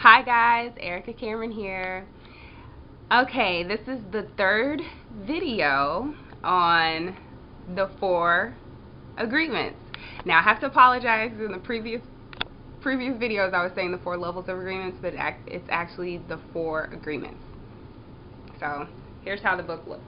Hi guys, Erica Cameron here. Okay, this is the third video on the 4 agreements. Now I have to apologize, in the previous videos I was saying the 4 levels of agreements, but it's actually the 4 agreements. So here's how the book looks.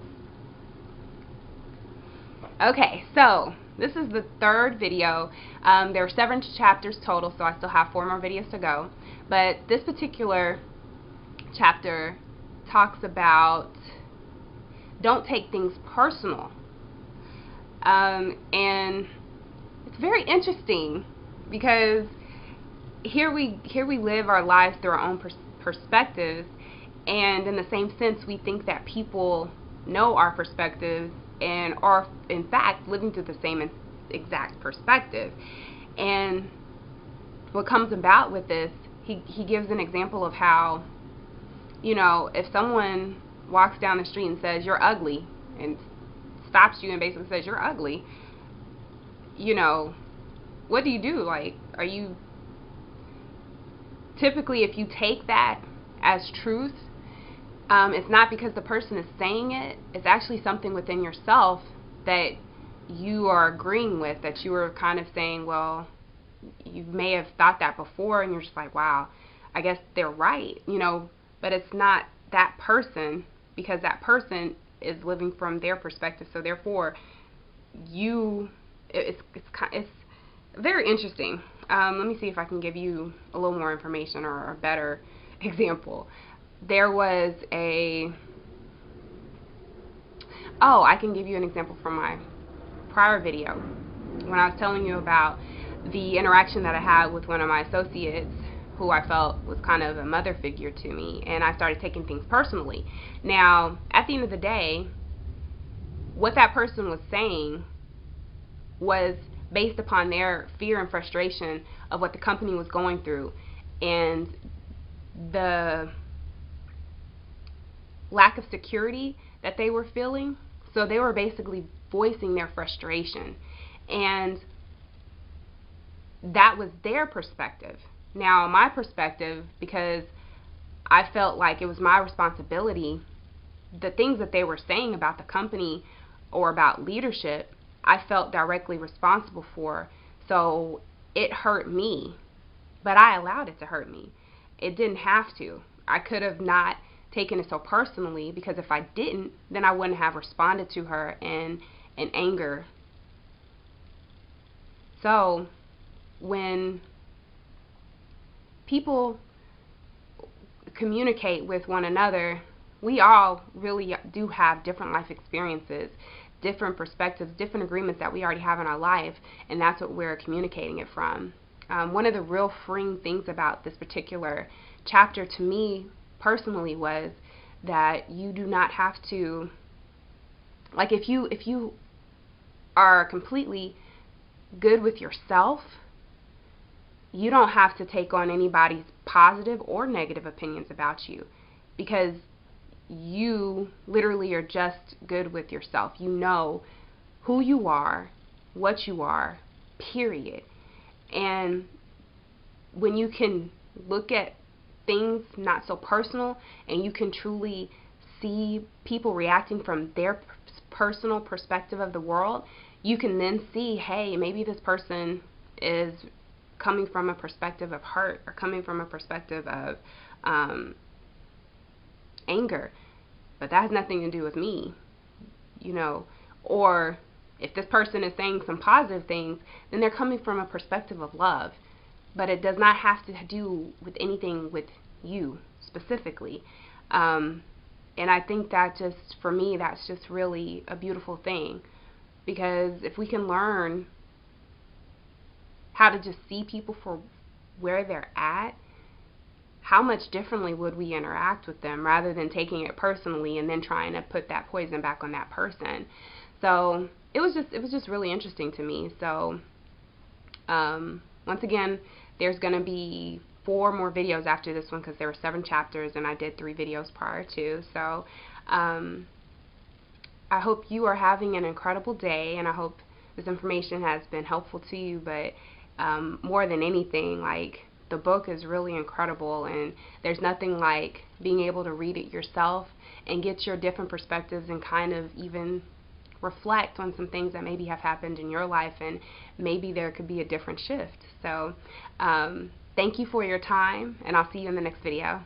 Okay, so this is the third video. There are 7 chapters total, so I still have 4 more videos to go. But this particular chapter talks about don't take things personal. And it's very interesting because here we live our lives through our own perspectives, and in the same sense we think that people know our perspectives and are in fact living through the same exact perspective. And what comes about with this, he gives an example of how, you know, if someone walks down the street and says you're ugly and stops you and basically says you're ugly, you know, what do? Like, are you typically, if you take that as truth, it's not because the person is saying it, it's actually something within yourself that you are agreeing with, that you are kind of saying, well, you may have thought that before and you're just like, wow, I guess they're right, you know, but it's not that person, because that person is living from their perspective, so therefore it's very interesting. Let me see if I can give you a little more information or a better example. There was I can give you an example from my prior video when I was telling you about the interaction that I had with one of my associates who I felt was kind of a mother figure to me, and I started taking things personally. Now, at the end of the day, what that person was saying was based upon their fear and frustration of what the company was going through and the lack of security that they were feeling. So they were basically voicing their frustration, and that was their perspective. Now my perspective, because I felt like it was my responsibility, the things that they were saying about the company or about leadership, I felt directly responsible for. So it hurt me, but I allowed it to hurt me. It didn't have to. I could have not taken it so personally, because if I didn't, then I wouldn't have responded to her in anger. So when people communicate with one another, we all really do have different life experiences, different perspectives, different agreements that we already have in our life, and that's what we're communicating it from. One of the real freeing things about this particular chapter to me personally was that you do not have to, like, if you are completely good with yourself, you don't have to take on anybody's positive or negative opinions about you, because you literally are just good with yourself. You know who you are, what you are, period. And when you can look at things not so personal, and you can truly see people reacting from their personal perspective of the world, you can then see, hey, maybe this person is coming from a perspective of hurt, or coming from a perspective of anger, but that has nothing to do with me, you know. Or if this person is saying some positive things, then they're coming from a perspective of love, but it does not have to do with anything with you specifically. And I think that just, for me, that's just really a beautiful thing, because if we can learn how to just see people for where they're at, how much differently would we interact with them, rather than taking it personally and then trying to put that poison back on that person. So it was just really interesting to me. So once again, there's going to be 4 more videos after this one, because there were 7 chapters and I did 3 videos prior to. So I hope you are having an incredible day, and I hope this information has been helpful to you. But more than anything, like, the book is really incredible, and there's nothing like being able to read it yourself and get your different perspectives and kind of even reflect on some things that maybe have happened in your life, and maybe there could be a different shift. So thank you for your time, and I'll see you in the next video.